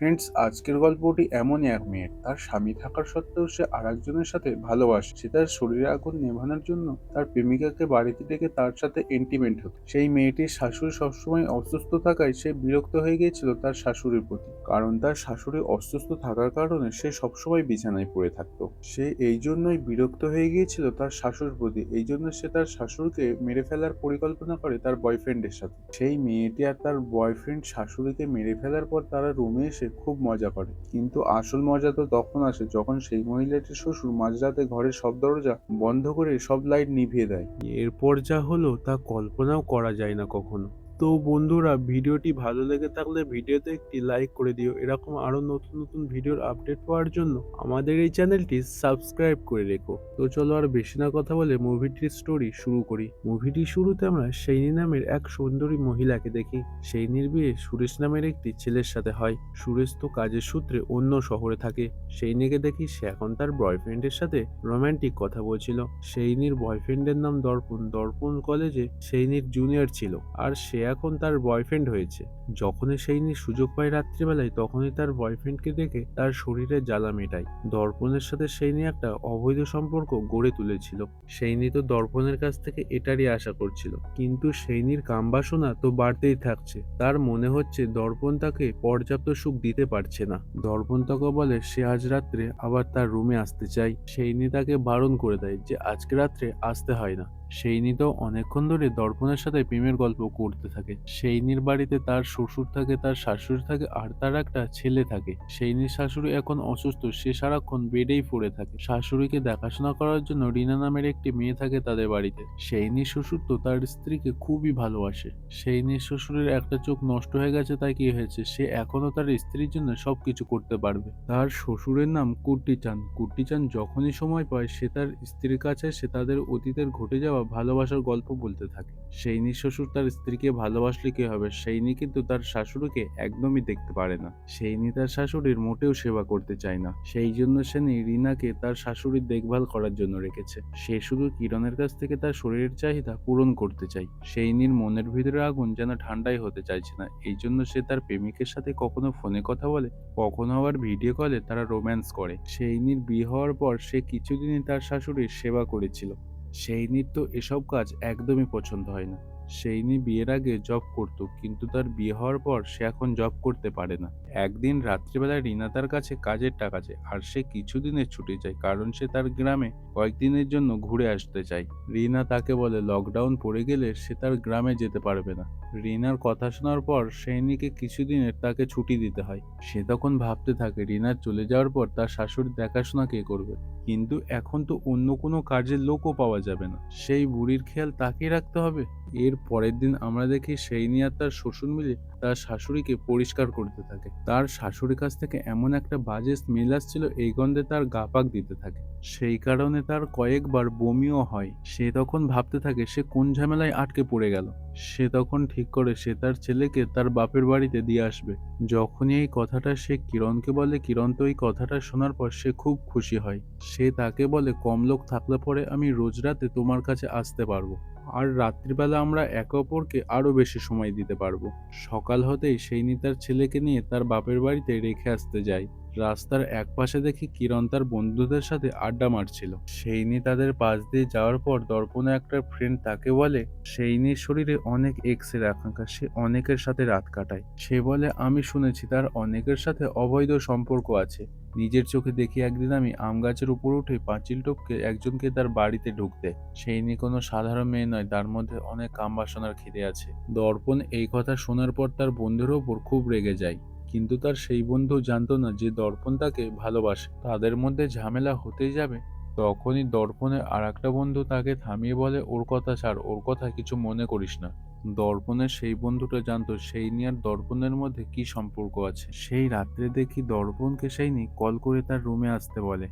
Friends, আজকের গল্পটি এমনই এক মেয়ের। তার স্বামী থাকার সত্ত্বেও সে আরেকজনের সাথে ভালোবাসে। সে তার শরীরে আগুন নেভানোর জন্য তার প্রেমিকাকে বাড়িতে ডেকে তার সাথে ইন্টিমেট হতো। সেই মেয়েটির শাশুড়ি সবসময় অসুস্থ থাকায় সে বিরক্ত হয়ে গিয়েছিল তার শাশুড়ির প্রতি, কারণ তার শাশুড়ি অসুস্থ থাকার কারণে সে সবসময় বিছানায় পড়ে থাকতো। সে এই জন্যই বিরক্ত হয়ে গিয়েছিল তার শাশুড়ির প্রতি। এই জন্য সে তার শাশুড়িকে মেরে ফেলার পরিকল্পনা করে তার বয়ফ্রেন্ডের সাথে। সেই মেয়েটি আর তার বয়ফ্রেন্ড শাশুড়িকে মেরে ফেলার পর তারা রুমে এসে খুব মজা করে। কিন্তু আসল মজা তো তখন আসে যখন সেই মহিলাটির শ্বশুর মাঝরাতে ঘরের সব দরজা বন্ধ করে সব লাইট নিভিয়ে দেয়। এরপর যা হলো তা কল্পনাও করা যায় না কখনো। তো বন্ধুরা, ভিডিওটি ভালো লেগে থাকলে ভিডিওতে একটি লাইক করে দিও। এরকম আরো নতুন নতুন ভিডিওর আপডেট পাওয়ার জন্য আমাদের এই চ্যানেলটি সাবস্ক্রাইব করে রেখো। তো চলো আর বেশি না কথা বলে মুভিটির স্টোরি শুরু করি। মুভিটির শুরুতে আমরা সেইনি নামের এক সুন্দরী মহিলাকে দেখি। সেইনির বিয়ে সুরেশ নামের একটি ছেলের সাথে হয়। সুরেশ তো কাজের সূত্রে অন্য শহরে থাকে। সেইনিকে দেখি সে এখন তার বয়ফ্রেন্ডের সাথে রোমান্টিক কথা বলছিল। সেইনির বয়ফ্রেন্ডের নাম দর্পণ। দর্পণ কলেজে সেইনির জুনিয়র ছিল, আর সে এখন তার বয়ফ্রেন্ড হয়েছে। যখনই সেইনি সুযোগ পায় রাত্রিবেলায়, তখনই তার বয়ফ্রেন্ডকে দেখে তার শরীরে জ্বালা মেটায়। দর্পণের সাথে সেইনি একটা অবৈধ সম্পর্ক গড়ে তুলেছিল। সেইনি তো দর্পণের কাছ থেকে এটারই আশা করছিল, কিন্তু সেইনির কামবাসনা তো বাড়তেই থাকছে। তার মনে হচ্ছে দর্পণ তাকে পর্যাপ্ত সুখ দিতে পারছে না। দর্পণ তাকে বলে সে আজ রাত্রে আবার তার রুমে আসতে চায়। সেইনি তাকে বারণ করে দেয় যে আজকে রাত্রে আসতে হয় না। সেইনি তো অনেকক্ষণ ধরে দর্পণের সাথে প্রেমের গল্প করতে থাকে। সেইনির বাড়িতে তার শ্বশুর থাকে, তার শাশুড়ি থাকে, আর তার একটা ছেলে থাকে। সেইনির শাশুড়ি এখন অসুস্থ, সে সারাক্ষণ বেডেই পড়ে থাকে। শাশুড়িকে দেখাশোনা করার জন্য রিনা নামের একটি মেয়ে থাকে তাদের বাড়িতে। সেইনির শ্বশুর তো তার স্ত্রীকে খুবই ভালোবাসে। সেইনির শ্বশুরের একটা চোখ নষ্ট হয়ে গেছে, তাই কি হয়েছে, সে এখনো তার স্ত্রীর জন্য সবকিছু করতে পারবে। তার শ্বশুরের নাম কুট্টিচান। কুট্টিচান যখনই সময় পায় সে তার স্ত্রীর কাছে সে তাদের অতীতের ঘটে যাওয়া ভালোবাসার গল্প বলতে থাকে। সেইনি শ্বশুর তার স্ত্রীকে ভালোবাসলে কি হবে, সেইনি কিন্তু তার শাশুড়িকে একদমই দেখতে পারে না। সেইনি তার শাশুড়ির মোটেও সেবা করতে চায় না। সেই জন্য সেইনি রিনাকে তার শাশুড়ির দেখভাল করার জন্য রেখেছে। সে শুধু কিরণের কাছ থেকে তার শরীরের চাহিদা পূরণ করতে চায়। সেইনির মনের ভিতরে আগুন যেন ঠান্ডাই হতে চাইছে না। এই জন্য সে তার প্রেমিকের সাথে কখনো ফোনে কথা বলে, কখনো আবার ভিডিও কলে তারা রোম্যান্স করে। সেইনির বিয়ে হওয়ার পর সে কিছুদিনই তার শাশুড়ির সেবা করেছিল। সেইনির তো এসব কাজ একদমই পছন্দ হয় না। সেইনি বিয়ের আগে জব করত, কিন্তু তার বিয়ে হওয়ার পর সে এখন জব করতে পারে না। একদিন রাত্রিবেলায় রিনা তার কাছে কাজের টাকা চায়, আর সে কিছুদিনের ছুটি চায়, কারণ সে তার গ্রামে কয়েকদিনের জন্য ঘুরে আসতে চায়। রিনা তাকে বলে লকডাউন পড়ে গেলে সে তার গ্রামে যেতে পারবে না। রিনার কথা শোনার পর সেইনিকে কিছুদিনের তাকে ছুটি দিতে হয়। সে তখন ভাবতে থাকে রিনার চলে যাওয়ার পর তার শাশুড়ির দেখাশোনা কে করবে। কিন্তু এখন তো অন্য কোনো কাজের লোকও পাওয়া যাবে না, সেই বুড়ির খেয়াল তাকেই রাখতে হবে। এর পরের দিন আমরা দেখি সেইনি আর তার শ্বশুর মিলে তার শাশুড়িকে পরিষ্কার করতে থাকে। তার শাশুড়ির কাছ থেকে এমন একটা বাজে স্মেল আসছিল, এই গন্ধে তার গা পাক দিতে থাকে। সেই কারণে তার কয়েকবার বমিও হয়। সে তখন ভাবতে থাকে সে কোন ঝামেলায় আটকে পড়ে গেল। সে তখন ঠিক করে সে তার ছেলেকে তার বাপের বাড়িতে দিয়ে আসবে। যখনই এই কথাটা সে কিরণকে বলে, কিরণ তো এই কথাটা শোনার পর সে খুব খুশি হয়। সে তাকে বলে কম লোক থাকলে পরে আমি রোজ রাতে তোমার কাছে আসতে পারবো, আর রাত্রিবেলা আমরা একে অপরকে আরো বেশি সময় দিতে পারবো। সকাল হতেই সেইনি তার ছেলেকে নিয়ে তার বাপের বাড়িতে রেখে আসতে যায়। রাস্তার একপাশে দেখি কিরণ তার বন্ধুদের সাথে আড্ডা মারছিল। সেইনি তাদের পাশ দিয়ে যাওয়ার পর দর্পণে একটা ফ্রেন্ড তাকে বলে সেইনির শরীরে অনেক এক্স এর আকাঙ্ক্ষা, সে অনেকের সাথে রাত কাটায়। সে বলে আমি শুনেছি তার অনেকের সাথে অবৈধ সম্পর্ক আছে। নিজের চোখে দেখি একদিন আমি আম গাছের উপর উঠে পাঁচিল টপকে একজনকে তার বাড়িতে ঢুকতে। সেইনি কোনো সাধারণ মেয়ে নয়, তার মধ্যে অনেক কামবাসনার খিদে আছে। দর্পণ এই কথা শোনার পর তার বন্ধুর ওপর খুব রেগে যায়, কিন্তু তার সেই বন্ধু জানতো না যে দর্পণ তাকে ভালোবাসে। তাদের মধ্যে ঝামেলা হতেই যাবে, তখনই দর্পণের আর একটা বন্ধু তাকে থামিয়ে বলে ওর কথা ছাড়, ওর কথা কিছু মনে করিস না। দর্পণের সেই বন্ধুটা জানতো সেইনি আর দর্পণের মধ্যে কি সম্পর্ক আছে। সেই রাত্রে দেখি দর্পণকে সেইনি কল করে তার রুমে আসতে বলে।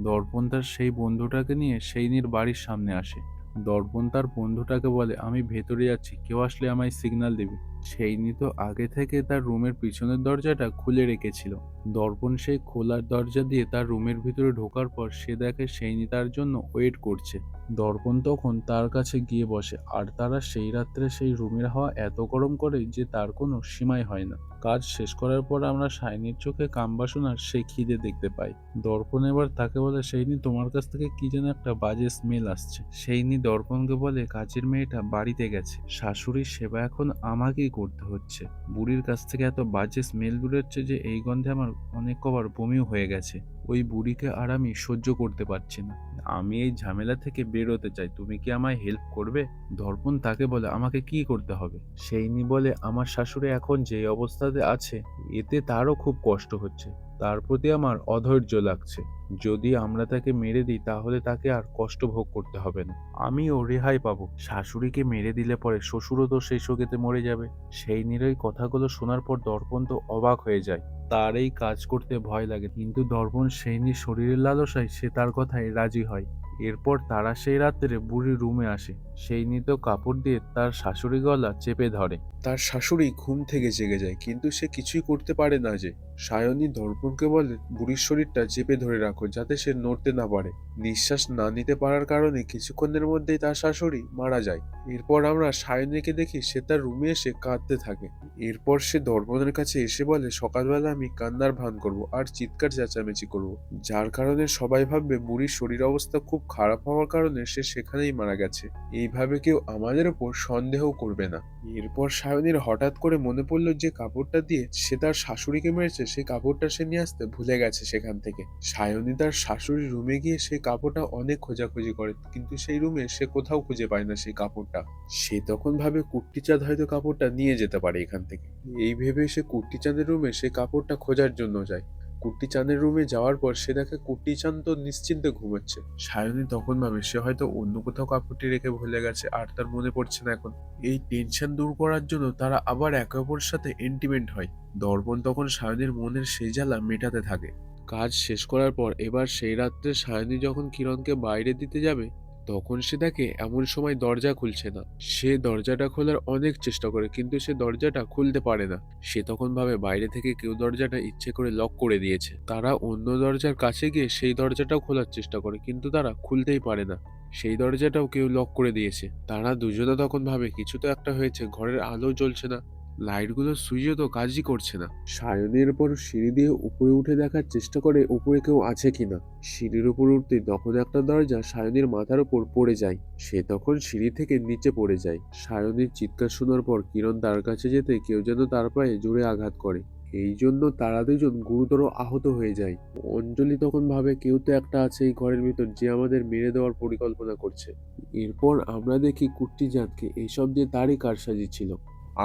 দর্পণ তার সেই বন্ধুটাকে নিয়ে সেইনির বাড়ির সামনে আসে। দর্পণ তার বন্ধুটাকে বলে আমি ভেতরে যাচ্ছি, কেউ আসলে আমায় সিগন্যাল দিবি। সেইনি তো আগে থেকে তার রুমের পিছনের দরজাটা খুলে রেখেছিল। দর্পণ সেই খোলার দরজা দিয়ে তার রুমের ভিতরে ঢোকার পর সে দেখে সেইনি তার জন্য ওয়েট করছে। দর্পণ তখন তার কাছে গিয়ে বসে, আর তারা সেই রাত্রে সেই রুমের হাওয়া এত গরম করে যে তার কোনো সীমাই হয় না। কাজ শেষ করার পর আমরা শাইনির চোখে কামবাসনার সেই খিদে দেখতে পাই। দর্পণ এবার তাকে বলে, সেইনি তোমার কাছ থেকে কি যেন একটা বাজে স্মেল আসছে। সেইনি দর্পণকে বলে, কাজের মেয়েটা বাড়িতে গেছে, শাশুড়ির সেবা এখন আমাকেই করতে হচ্ছে। বুড়ির কাছ থেকে এত বাজে স্মেল বেরোচ্ছে যে এই গন্ধে আমার অনেক কবার বমিও হয়ে গেছে। ওই বুড়িকে আর আমি সহ্য করতে পারছি না। আমি এই ঝামেলা থেকে বেরোতে চাই, তুমি কি আমায় হেল্প করবে? দর্পণ তাকে বলে, আমাকে কি করতে হবে? সেইনি বলে, আমার শাশুড়ি এখন যে অবস্থাতে আছে এতে তারও খুব কষ্ট হচ্ছে, তার প্রতি আমার অধৈর্য লাগছে। যদি আমরা তাকে মেরে দিই তাহলে তাকে আর কষ্ট ভোগ করতে হবে না, আমিও রেহাই পাবো। শাশুড়িকে মেরে দিলে পরে শ্বশুরও তো সেই শোকেতে মরে যাবে। সেই নিরই কথাগুলো শোনার পর দর্পণ তো অবাক হয়ে যায়। তার এই কাজ করতে ভয় লাগে, কিন্তু দর্পণ সেইনির শরীরের লালসায় সে তার কথায় রাজি হয়। এরপর তারা সেই রাত্রে বুড়ির রুমে আসে। সেইনি তো কাপড় দিয়ে তার শাশুড়ি গলা চেপে ধরে। তার শাশুড়ি ঘুম থেকে জেগে যায়, কিন্তু সে কিছুই করতে পারে না। যে সায়নী দর্পণকে বলে, বুড়ির শরীরটা চেপে ধরে রাখো যাতে সে নড়তে না পারে। নিঃশ্বাস না নিতে পারার কারণে কিছুক্ষণের মধ্যেই তার শাশুড়ি মারা যায়। এরপর আমরা সায়নীকে দেখি সে তার রুমে এসে কাঁদতে থাকে। এরপর সে দর্পণের কাছে এসে বলে, সকালবেলা আমি কান্নার ভান করব আর চিৎকার চেঁচামেচি করব, যার কারণে সবাই ভাববে বুড়ির শরীর অবস্থা খুব খারাপ হওয়ার কারণে সে সেখানেই মারা গেছে। এইভাবে কেউ আমাদের ওপর সন্দেহ করবে না। এরপর সায়নীর হঠাৎ করে মনে পড়লো যে কাপড়টা দিয়ে সে তার শাশুড়িকে মেরেছে, সেই কাপড়টা সে নিয়ে আসতে ভুলে গেছে সেখান থেকে। সায়নী তার শাশুড়ির রুমে গিয়ে সেই কাপড়টা অনেক খোঁজাখুঁজি করে, কিন্তু সেই রুমে সে কোথাও খুঁজে পায় না সেই কাপড়টা। সে তখন ভাবে কুট্টিচাঁদ হয়তো কাপড়টা নিয়ে যেতে পারে এখান থেকে। এই ভেবে সে কুট্টিচাঁদের রুমে সেই কাপড়টা খোঁজার জন্য যায়। কুট্টিচাঁদের রুমে যাওয়ার পর সে দেখে কুট্টিচাঁদ তো নিশ্চিন্তে ঘুমাচ্ছে। সায়নী তখন ভাবে সে হয়তো অন্য কোথাও কাপড়টি রেখে ভুলে গেছে আর তার মনে পড়ছে না এখন। এই টেনশন দূর করার জন্য তারা আবার একে অপরের সাথে এন্টিমেন্ট হয়। দর্পণ তখন সায়নীর মনের সেই জ্বালা মেটাতে থাকে। কাজ শেষ করার পর এবার সেই রাত্রে সায়নী যখন কিরণকে বাইরে দিতে যাবে, তখন সে দেখে এমন সময় দরজা খুলছে না। সে দরজাটা খোলার অনেক চেষ্টা করে, কিন্তু সে দরজাটা খুলতে পারে না। সে তখন ভাবে বাইরে থেকে কেউ দরজাটা ইচ্ছে করে লক করে দিয়েছে। তারা অন্য দরজার কাছে গিয়ে সেই দরজাটাও খোলার চেষ্টা করে, কিন্তু তারা খুলতেই পারে না। সেই দরজাটাও কেউ লক করে দিয়েছে। তারা দুজনে তখন ভাবে কিছু তো একটা হয়েছে, ঘরের আলো জ্বলছে না, লাইটগুলোর সুইচও তো কাজই করছে না। সায়নের উপর সিঁড়ি দিয়ে উপরে উঠে দেখার চেষ্টা করে উপরে কেউ আছে কিনা। সিঁড়ির উপর উঠতে তখন একটা দরজা সায়নীর মাথার উপর পড়ে যায়। সে তখন সিঁড়ি থেকে নিচে পড়ে যায়। সায়নীর চিৎকার শোনার পর কিরণ তার কাছে যেতে কেউ যেন তার পায়ে জোরে আঘাত করে। এই জন্য তারা দুজন গুরুতর আহত হয়ে যায়। অঞ্জলি তখন ভাবে কেউ তো একটা আছে এই ঘরের ভিতর যে আমাদের মেরে দেওয়ার পরিকল্পনা করছে। এরপর আমরা দেখি কুট্টিচাঁদকে এইসব দিয়ে তারই কারসাজি ছিল।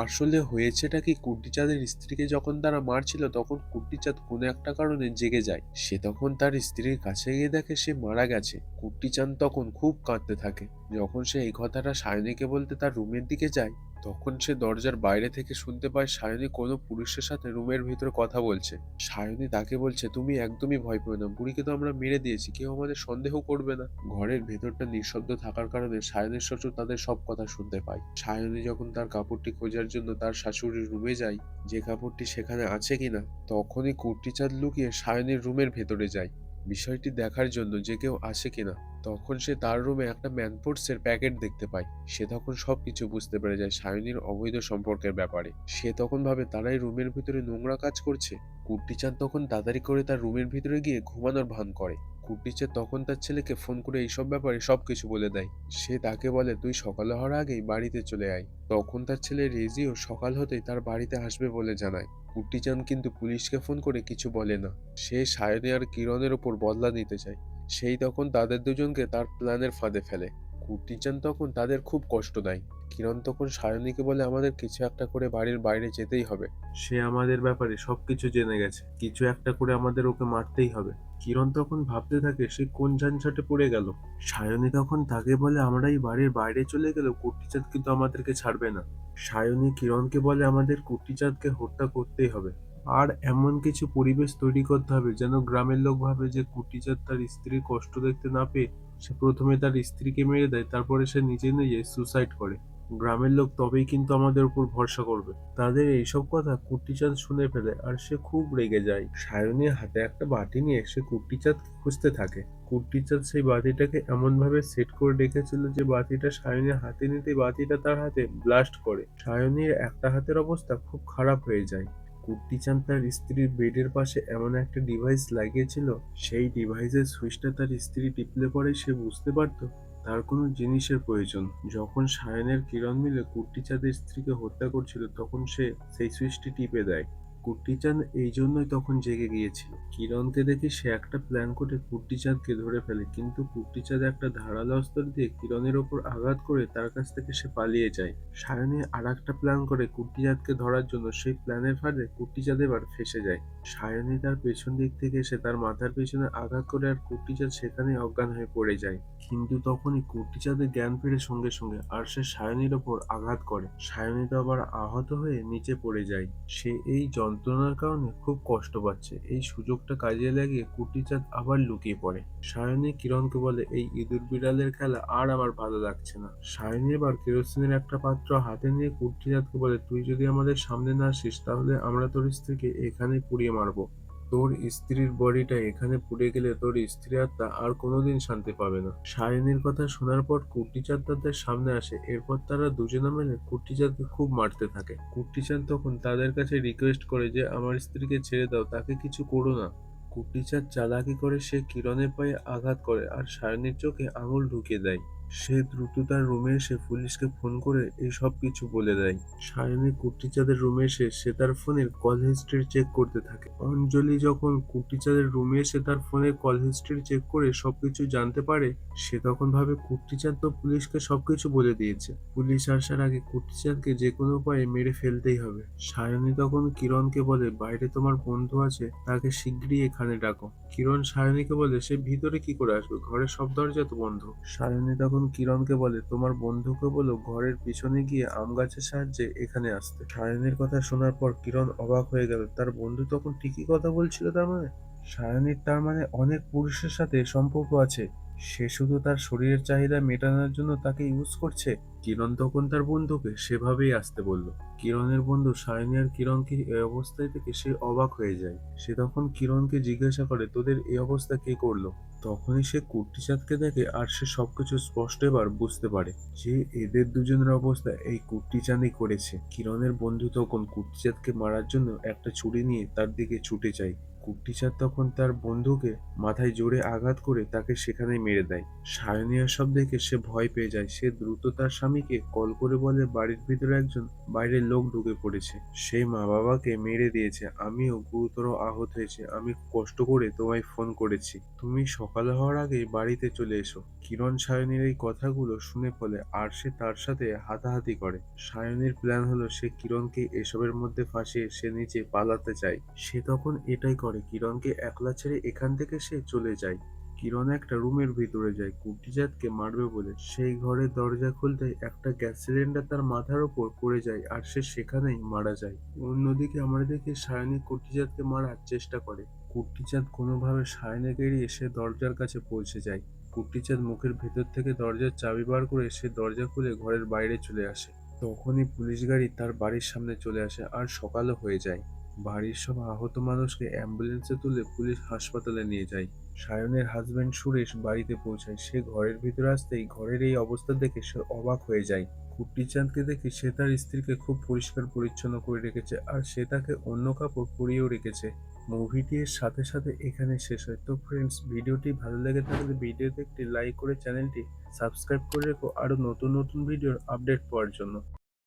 আসলে হয়েছেটা কি, কুট্টিচাঁদের স্ত্রীকে যখন তারা মারছিল তখন কুট্টিচাঁদ কোনো একটা কারণে জেগে যায়। সে তখন তার স্ত্রীর কাছে গিয়ে দেখে সে মারা গেছে। কুট্টিচাঁদ তখন খুব কাঁদতে থাকে। যখন সে এই কথাটা সায়নীকে বলতে তার রুমের দিকে যায়, তখন সে দরজার বাইরে থেকে শুনতে পায় সায়নী কোনো পুরুষের সাথে রুমের ভিতরে কথা বলছে। সায়নী তাকে বলছে, তুমি একদমই ভয় পেও না, বুড়িকে তো আমরা মেরে দিয়েছি, কেউ আমাদের সন্দেহ করবে না। ঘরের ভেতরটা নিঃশব্দ থাকার কারণে সায়নীর শ্বশুর তাদের সব কথা শুনতে পায়। সায়নী যখন তার কাপড়টি খোঁজার জন্য তার শাশুড়ির রুমে যায়, যে কাপড়টি সেখানে আছে কিনা, তখনই কুট্টিচাঁদ লুকিয়ে সায়নীর রুমের ভেতরে যায় বিষয়টি দেখার জন্য যে কেউ আসে কিনা। তখন সে তার রুমে একটা ম্যানফোর্ডসের প্যাকেট দেখতে পায়। সে তখন সবকিছু বুঝতে পেরে যায় সায়নীর অবৈধ সম্পর্কের ব্যাপারে। সে তখন ভাবে তারাই রুমের ভিতরে নোংরা কাজ করছে। কুট্টিচাঁদ তখন তাড়াতাড়ি করে তার রুমের ভিতরে গিয়ে ঘুমানোর ভান করে। কুট্টিচাঁদ তখন তার ছেলেকে ফোন করে এইসব ব্যাপারে সবকিছু বলে দেয়। সে তাকে বলে, তুই সকাল হওয়ার আগেই বাড়িতে চলে আয়। তখন তার ছেলে রেজিও সকাল হতেই তার বাড়িতে আসবে বলে জানায়। কুট্টিচাঁদ কিন্তু পুলিশকে ফোন করে কিছু বলে না। সে সায়নী আর কিরণের ওপর বদলা নিতে চায়। সেই তখন তাদের দুজনকে তার প্ল্যানের ফাঁদে ফেলে। কুট্টিচাঁদ তখন তাদের খুব কষ্ট দেয়। কিরণ তখন সায়নীকে বলে, আমাদের কিছু একটা করে বাড়ির বাইরে যেতেই হবে। সে আমাদের ব্যাপারে সবকিছু জেনে গেছে, কিছু একটা করে আমাদের ওকে মারতেই হবে। কিরণ তখন ভাবতে থাকে সে কোন ঝঞ্ঝাটে পড়ে গেল। সায়নী তখন তাকে বলে, আমরা এই বাড়ির বাইরে চলে গেলেও কুট্টিচাঁদ কিন্তু আমাদেরকে ছাড়বে না। সায়নী কিরণকে বলে, আমাদের কুট্টিচাঁদকে হত্যা করতেই হবে, আর এমন কিছু পরিবেশ তৈরি করতে হবে যেন গ্রামের লোক ভাবে যে কুট্টিচাঁদ তার স্ত্রীর কষ্ট দেখতে না পেয়ে সে প্রথমে তার স্ত্রীকে মেরে দেয়, তারপরে সে নিজে নিজে সুসাইড করে। গ্রামের লোক তবেই কিন্তু আমাদের উপর ভরসা করবে। তাদের এইসব কথা কুট্টিচাঁদ শুনে ফেলে আর সে খুব রেগে যায়। সায়নী হাতে একটা বাটি নিয়ে সে কুট্টিচাঁদকে খুঁজতে থাকে। কুট্টিচাঁদ সেই বাতিটাকে এমন ভাবে সেট করে রেখেছিল যে বাতিটা সায়নী হাতে নিতেই বাতিটা তার হাতে ব্লাস্ট করে। সায়নীর একটা হাতের অবস্থা খুব খারাপ হয়ে যায়। কুট্টিচাঁদ তার স্ত্রীর বেডের পাশে এমন একটা ডিভাইস লাগিয়েছিল, সেই ডিভাইসের সুইচটা তার স্ত্রী টিপলে পরে সে বুঝতে পারত তার কোনো জিনিসের প্রয়োজন। যখন সায়নের কিরণ মিলে কুট্টিচাঁদের স্ত্রীকে হত্যা করছিল তখন সে সেই সুইচটি টিপে দেয়। কুট্টিচাঁদ এই জন্যই তখন জেগে গিয়েছিল। কিরণকে দেখে সে একটা প্ল্যান করে কুট্টিচাঁদকে ধরে ফেলে, কিন্তু কুট্টিচাঁদ একটা ধারালো অস্ত্র দিয়ে কিরণের ওপর আঘাত করে তার কাছ থেকে সে পালিয়ে যায়। সায়নী আর একটা প্ল্যান করে কুট্টিচাঁদকে ধরার জন্য, সেই প্ল্যানের ফাঁদে কুট্টিচাঁদ এবার ফেঁসে যায়। সায়নী তার পেছন দিক থেকে এসে তার মাথার পেছনে আঘাত করে আর কুট্টিচাঁদ সেখানেই অজ্ঞান হয়ে পড়ে যায়। কিন্তু তখনই কুট্টিচাঁদের জ্ঞান ফিরে সঙ্গে সঙ্গে আর সে সায়নীর ওপর আঘাত করে। সায়নী তো আবার আহত হয়ে নিচে পড়ে যায়। সে এই যন্ত্রণার কারণে খুব কষ্ট পাচ্ছে। এই সুযোগটা কাজে লাগিয়ে কুট্টিচাঁদ আবার লুকিয়ে পড়ে। সায়নী কিরণকে বলে, এই ইঁদুর বিড়ালের খেলা আর আমার ভালো লাগছে না। সায়নী এবার কেরোসিনের একটা পাত্র হাতে নিয়ে কুট্টিচাঁদকে বলে, তুই যদি আমাদের সামনে না আসিস তাহলে আমরা তোর স্ত্রীকে এখানে পুড়িয়ে মারবো। তোর স্ত্রীর বডিটা এখানে পুড়ে গেলে তোর স্ত্রী আত্মা আর কোনোদিন শান্তি পাবে না। সায়নীর কথা শোনার পর কুট্টিচাঁদ তাদের সামনে আসে। এরপর তারা দুজনে মিলে কুট্টিচাঁদকে খুব মারতে থাকে। কুট্টিচাঁদ তখন তাদের কাছে রিকোয়েস্ট করে যে আমার স্ত্রীকে ছেড়ে দাও, তাকে কিছু করো না। কুট্টিচাঁদ চালাকি করে সে কিরণের পায়ে আঘাত করে আর সায়নীর চোখে আঙুল ঢুকিয়ে দেয়। সে দ্রুত তার রুমে এসে পুলিশকে ফোন করে এই সব কিছু বলে দেয়। সায়নী কুট্টিচাঁদের রুমে এসে সে তার ফোনের কল হিস্ট্রি চেক করতে থাকে। অঞ্জলি যখন কুট্টিচাঁদের রুমে এসে তার ফোনের কল হিস্ট্রি চেক করে সবকিছু জানতে পারে, সে তখন ভাবে কুট্টিচাঁদ তো পুলিশকে সবকিছু বলে দিয়েছে। পুলিশ আসার আগে কুট্টিচাঁদকে যে কোনো উপায়ে মেরে ফেলতেই হবে। সায়নী তখন কিরণকে বলে, বাইরে তোমার বন্ধু আছে, তাকে শিগগিরই এখানে ডাকো। কিরণ সায়নীকে বলে, সে ভিতরে কি করে আসবে, ঘরের সব দরজা তো বন্ধ। সায়নী তখন কিরণকে বলে, তোমার বন্ধুকে বলো ঘরের পিছনে গিয়ে আম গাছের সাহায্যে এখানে আসতে। সায়নীর কথা শোনার পর কিরণ অবাক হয়ে গেল। তার বন্ধু তখন ঠিকই কথা বলছিল তার মানে? সায়নীর তার মানে অনেক পুরুষের সাথে সম্পর্ক আছে। সে শুধু তার শরীরের চাহিদা মেটানোর জন্য তাকে ইউজ করছে। কিরণ তখন তার বন্ধুকে সেভাবেই আসতে বলল। কিরণের বন্ধু সায়নী আর কিরণকে এই অবস্থায় দেখে সে অবাক হয়ে যায়। সে তখন কিরণকে জিজ্ঞাসা করে, তোদের এই অবস্থা কে করলো? তখনই সে কুট্টিচাঁদকে দেখে আর সে সবকিছু স্পষ্ট এবার বুঝতে পারে যে এদের দুজনের অবস্থা এই কুট্টিচাঁদই করেছে। কিরণের বন্ধু তখন কুট্টিচাঁদকে মারার জন্য একটা ছুরি নিয়ে তার দিকে ছুটে যায়। কুট্টিচাঁদ তখন তার বন্ধুকে মাথায় জোরে আঘাত করে তাকে সেখানেই মেরে দেয়। সায়নী সব দেখে সে ভয় পেয়ে যায়। সে দ্রুত তার স্বামীকে কল করে বলে বাড়ির ভিতরে একজন বাইরের লোক ঢুকে পড়েছে, সে মা বাবাকে মেরে দিয়েছে, আমিও গুরুতর আহত হয়েছি, আমি কষ্ট করে তোমায় ফোন করেছি, তুমি সকাল হওয়ার আগেই বাড়িতে চলে এসো। কিরণ সায়নীর এই কথাগুলো শুনে ফেলে আর সে তার সাথে হাতাহাতি করে। সায়নীর প্ল্যান হলো সে কিরণকে এসবের মধ্যে ফাঁসিয়ে সে নিচে পালাতে চায়। সে তখন এটাই করে, কিরণকে একলা ছেড়ে এখান থেকে সে চলে যায়। কিরণ একটা রুমের ভিতরে যায় কুট্টিচাঁদকে মারবে বলে। সেই ঘরের দরজা খুলতেই একটা গ্যাস সিলিন্ডার তার মাথার উপর পড়ে যায় আর সে সেখানেই মারা যায়। অন্যদিকে আমরা দেখি সায়নী কুট্টিচাঁদকে মারার চেষ্টা করে। কুট্টিচাঁদ কোনোভাবে সায়নীকে এড়িয়ে সে দরজার কাছে পৌঁছে যায়। কুট্টিচাঁদ মুখের ভেতর থেকে দরজার চাবি বার করে সে দরজা খুলে ঘরের বাইরে চলে আসে। তখনই পুলিশ গাড়ি তার বাড়ির সামনে চলে আসে আর সকালও হয়ে যায়। বাড়ির সব আহত মানুষকে অ্যাম্বুলেন্সে তুলে পুলিশ হাসপাতালে নিয়ে যায়। সায়নের হাজবেন্ড সুরেশ বাড়িতে পৌঁছায়। সে ঘরের ভিতরে আসতেই ঘরের এই অবস্থা দেখে সে অবাক হয়ে যায়। কুট্টিচাঁদকে দেখে সে তার স্ত্রীকে খুব পরিষ্কার পরিচ্ছন্ন করে রেখেছে আর সে তাকে অন্য কাপড় পরিয়েও রেখেছে। মুভিটি এর সাথে সাথে এখানে শেষ হয়। তো ফ্রেন্ডস, ভিডিওটি ভালো লেগে থাকলে ভিডিওতে একটি লাইক করে চ্যানেলটি সাবস্ক্রাইব করে রেখো আরো নতুন নতুন ভিডিওর আপডেট পাওয়ার জন্য।